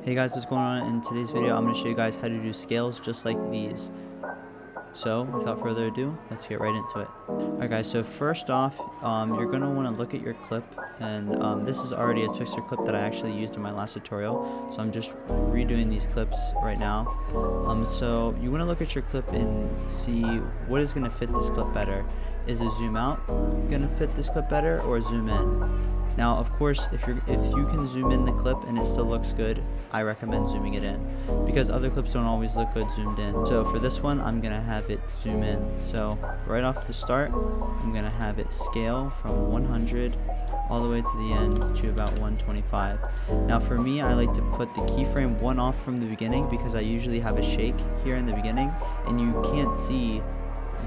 Hey guys, what's going on? In today's video, I'm going to show you guys how to do scales just like these. So, without further ado, let's get right into it. Alright guys, so first off, you're going to want to look at your clip, and this is already a Twixtor clip that I actually used in my last tutorial, so I'm just redoing these clips right now. So you want to look at your clip and see what is going to fit this clip better. Is a zoom out going to fit this clip better, or zoom in? Now, of course, if you can zoom in the clip and it still looks good, I recommend zooming it in, because other clips don't always look good zoomed in. So for this one, I'm gonna have it zoom in. So right off the start, I'm gonna have it scale from 100 all the way to the end to about 125. Now for me, I like to put the keyframe 1 off from the beginning, because I usually have a shake here in the beginning, and you can't see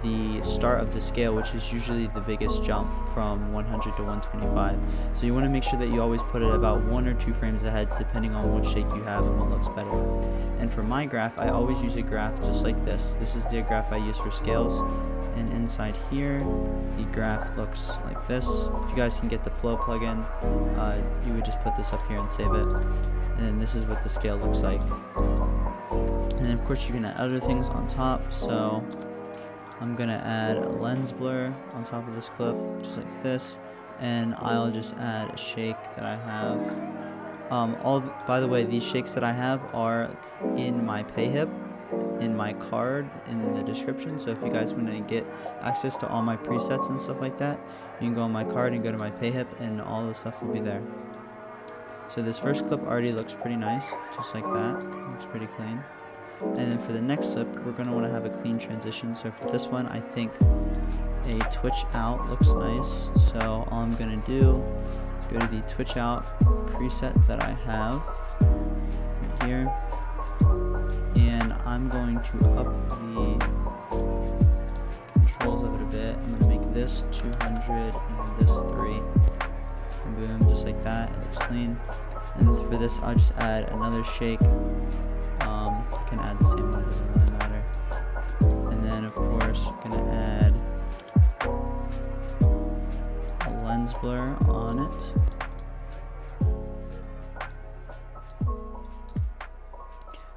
the start of the scale, which is usually the biggest jump from 100 to 125. So you want to make sure that you always put it about 1 or 2 frames ahead, depending on what shake you have and what looks better. And for my graph, I always use a graph just like this. This is the graph I use for scales, and inside here the graph looks like this. If you guys can get the flow plugin, you would just put this up here and save it, and then this is what the scale looks like. And then of course you can add other things on top. So I'm gonna add a lens blur on top of this clip, just like this, and I'll just add a shake that I have. By the way, these shakes that I have are in my payhip, in my card in the description. So if you guys want to get access to all my presets and stuff like that, you can go on my card and go to my payhip, and all the stuff will be there. So this first clip already looks pretty nice, just like that. Looks pretty clean. And then for the next clip, we're going to want to have a clean transition. So for this one, I think a twitch out looks nice. So all I'm going to do is go to the twitch out preset that I have right here, and I'm going to up the controls of it a bit. I'm going to make this 200 and this 3. And boom, just like that. It looks clean. And for this, I'll just add another shake. You can add the same one, doesn't really matter. And then of course we're gonna add a lens blur on it.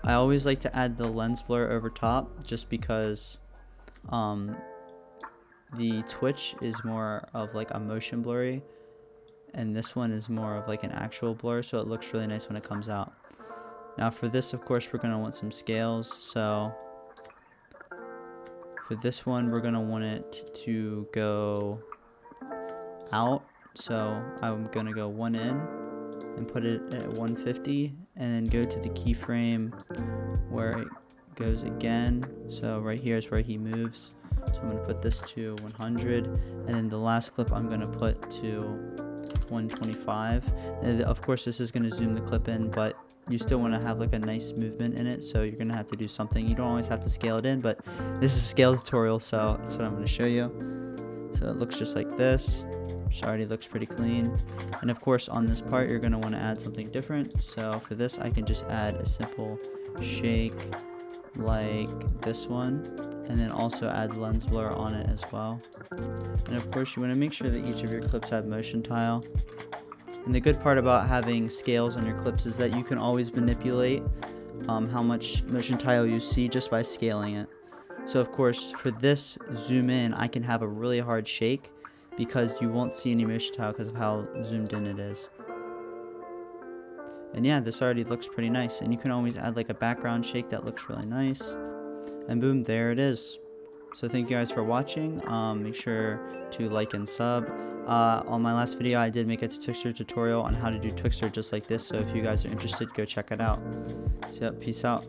I always like to add the lens blur over top, just because the twitch is more of like a motion blurry, and this one is more of like an actual blur, so it looks really nice when it comes out. Now for this, of course, we're going to want some scales. So for this one, we're going to want it to go out. So I'm going to go 1 in and put it at 150, and then go to the keyframe where it goes again. So right here is where he moves. So I'm going to put this to 100, and then the last clip I'm going to put to 125. And of course, this is going to zoom the clip in, but you still want to have like a nice movement in it, so you're going to have to do something. You don't always have to scale it in, but this is a scale tutorial, so that's what I'm going to show you. So it looks just like this, which already looks pretty clean. And of course, on this part, you're going to want to add something different. So for this, I can just add a simple shake like this one, and then also add lens blur on it as well. And of course, you want to make sure that each of your clips have motion tile. And the good part about having scales on your clips is that you can always manipulate how much motion tile you see just by scaling it. So of course, for this zoom in, I can have a really hard shake, because you won't see any motion tile because of how zoomed in it is. And yeah, this already looks pretty nice, and you can always add like a background shake that looks really nice. And boom, there it is. So thank you guys for watching. Make sure to like and sub. On my last video, I did make a Twixtor tutorial on how to do Twixtor just like this, so if you guys are interested, go check it out. So peace out.